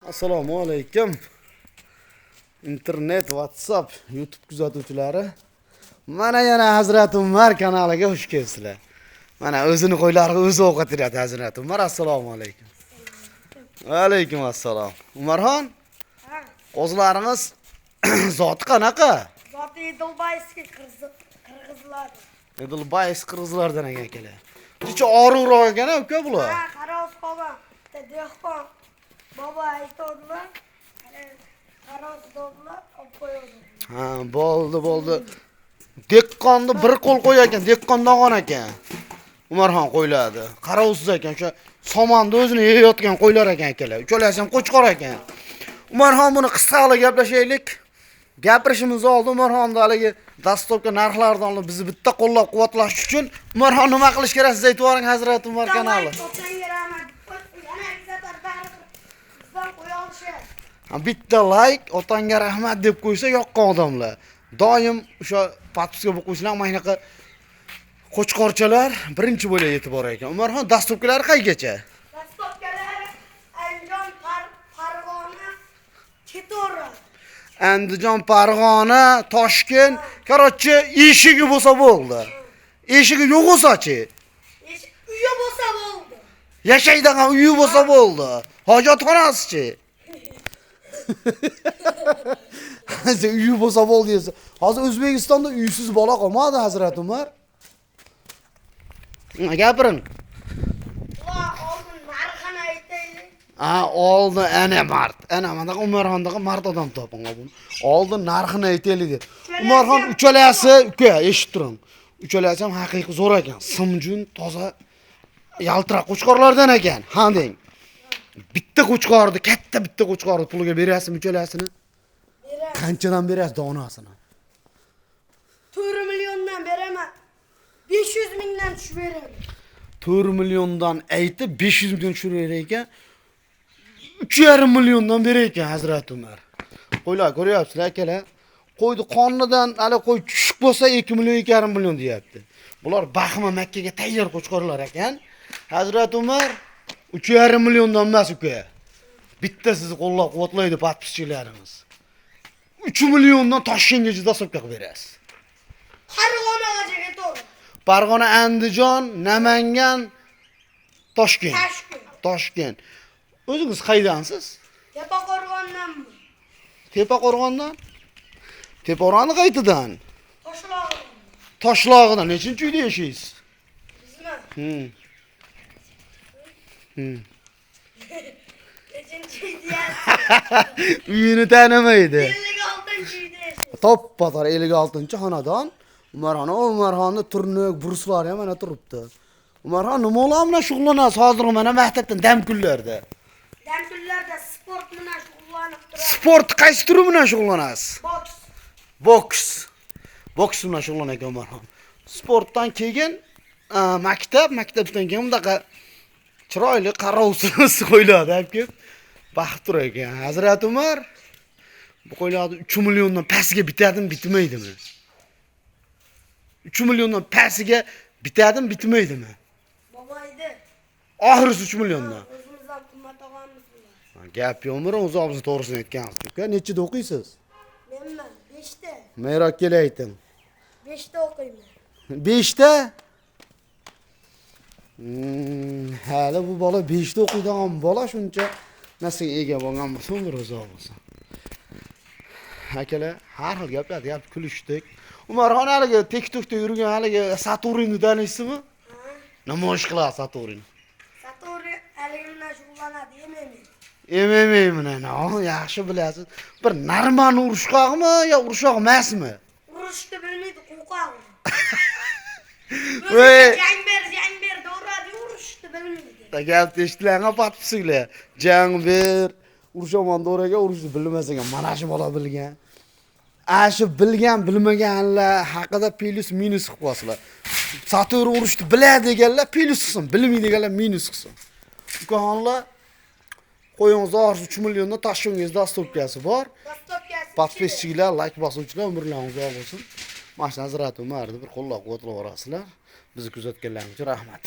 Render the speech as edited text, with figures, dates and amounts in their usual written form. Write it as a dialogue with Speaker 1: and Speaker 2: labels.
Speaker 1: Assalomu alaykum. Internet, WhatsApp, YouTube kuzatuvchilari. Mana yana Hazrat Umar kanaliga xush kelibsizlar. Mana o'zini qo'ylariga o'zi ovqatlayapti Hazrat Umar. Assalomu alaykum. Va alaykum assalom. Umarxon, qo'zlaringiz zoti qanaqa?
Speaker 2: Zoti Edilbayski qirg'izlar.
Speaker 1: Edilbays qirg'izlardan ekan akalar. Necha og'riqroq ekan uka bular.
Speaker 2: Ha, qaros qo'ygan. Dehqon baba aytadilar. Qaros dedilar, olib qo'yadi.
Speaker 1: Ha, bo'ldi. Dehqonni bir qo'l qo'yar ekan, dehqon nog'on ekan. Umarxon qo'yladi. Qarovsiz ekan, o'sha somonni o'zini yeyotgan qo'ylar ekan akalar. Uchalasi ham qo'chqor ekan. Umarxon buni qisqaroq gaplashaylik. Gapirishimiz oldin Umarxonni haligi dasturga narxlardan olib bizni bitta qo'llab-quvvatlash uchun Umarxon nima qilish kerak siz aytib yuboring Hazrat Umar kanali. Bitta like, otangga rahmat deb qo'ysa yoqqan odamlar. Doim o'sha podpiska bo'lib qo'yishlar, mana shunaqa qo'chqorchalar birinchi bo'lib yetib borar ekan. Umarxon dasturkalari qaygacha?
Speaker 2: Dasturkalari Andijon, Farg'ona, Ketora.
Speaker 1: Andijon, Farg'ona, Toshkent, qarochi eshigi bo'lsa bo'ldi. Eshigi yo'q bo'lsa-chi?
Speaker 2: Uyi bo'lsa bo'ldi.
Speaker 1: Yashaydigan uyi bo'lsa bo'ldi. Hojatxonasi-chi? Uyi bo'lsa bo'ldi desa. Hozir O'zbekistonda uysiz bola qolmadi Hazrat Umar. Gapiring.
Speaker 2: Oldin narxini aytaylik.
Speaker 1: Oldin ana mard. Ana mana Umarxondaqa mard odam toping buni. Oldin narxini aytaylik dedi. Umarxon uchalasi, uka, eshitib turing. Uchalasi ham haqiqiy zo'r ekan. Simjun, toza, yaltiroq qo'chqorlardan ekan. Ha deng. Bitta qo'chqorni, katta bitta qo'chqorni puliga berasizmi uchalasini?
Speaker 2: Beraman.
Speaker 1: Qanchadan berasiz donasini?
Speaker 2: 4 milliondan beraman. 500 mingdan tushib beraman.
Speaker 1: 4 milliondan aytib 500 million tushirib ekan. 3,5 milliondan berar ekan Hazrat Umar. Qo'ylar ko'ryapsizlar akalar. Qo'ydi qonidan hali qo'y tushib bo'lsa 2 million 2,5 million deyapti. Bular Baxma Makkaga tayyor qo'chqorlar ekan. Hazrat Umar 3,5 milliondan emas uka. Bitta sizni qo'llab-quvvatlaydi podpischilarimiz. 3 milliondan Toshkentgacha dasturga qilib berasiz.
Speaker 2: Farg'onaga to'g'ri.
Speaker 1: Farg'ona, Andijon, Namangan, Toshkent. Toshkent. O'zingiz qaydansiz?
Speaker 2: Tepaqo'rg'ondanmi?
Speaker 1: Tepaqo'rg'ondan? Tepaqo'rg'onni qaytidan?
Speaker 2: Toshlog'i.
Speaker 1: Toshlog'idan. Nechinchi uyda yashaysiz?
Speaker 2: Bizmi? Nechinchi uyda?
Speaker 1: Uyini tanimaydi.
Speaker 2: 56-uyda yashaysiz.
Speaker 1: Top-patar 56-xonadon. Umarxonni turnuk, burslari ham mana turibdi. Umarxon nima bilan shug'ullanasiz hozir mana maktabdan dam kunlarda?
Speaker 2: Dam kunlarda sport bilan shug'ullanib turadi.
Speaker 1: Sport qaysi turi bilan shug'ullanasiz?
Speaker 2: Boks.
Speaker 1: Boks bilan shug'ullanar ekan Umarxon. Sportdan keyin maktabdan keyin bundaqa chiroyli qarovsiz qo'yiladi deb kelib baxib turar ekan. Hazrat Umar bu qo'ylarni 3 milliondan pastga bitadimi, bitmaydimi? 3 milliondan pastiga bitadimi, bitmaydimi?
Speaker 2: Boboydi.
Speaker 1: Oxirisi 3 milliondan.
Speaker 2: O'zimizdan qimmat olganmiz bular.
Speaker 1: Gap yo'qmi? O'zingiz to'g'risini aytgansiz. Uka, nechida o'qiysiz?
Speaker 2: Menman 5ta.
Speaker 1: Mayroq kela ayting.
Speaker 2: 5ta o'qiyman.
Speaker 1: 5ta? Hali bu bola 5ta o'qiydigan bola shuncha narsaga ega bo'lgan bo'lsin, bir o'zi bo'lsin. Akalar, har xil gap kulishdik. Umarxon haligi TikTokda yurgan haligi Saturnni taniysizmi? Namoyish qiladi Saturn.
Speaker 2: Saturn haligi bilan shug'ullanadi,
Speaker 1: MMA bilan, yaxshi bilasiz. Bir narmani urishqoqmi yo urishqoq emasmi?
Speaker 2: Urishni bilmaydi, qo'rqoq.
Speaker 1: Voy,
Speaker 2: Jang ber, do'radi, urishni bilmaydi.
Speaker 1: gapni eshitdilarmi podpisinglar? Jang ber, urishaman do'raga urishni bilmas ekan. Mana shu bola bilgan. Shu bilgan, bilmaganlar haqida plus minus qilib qo'yasizlar. Saturn urishni biladi deganlar plus qilsin, bilmaydiganlar minus qilsin. Ukaxonlar qo'yingiz og'ir 3 milliondan Toshkentga dasturkasi bor. Podpischilar, like bosuvchilar umrlaringiz uzoq bo'lsin. Mana shu Hazrat Umarni bir qo'llab-quvvatlab borasizlar. Bizni kuzatganlaringiz uchun rahmat.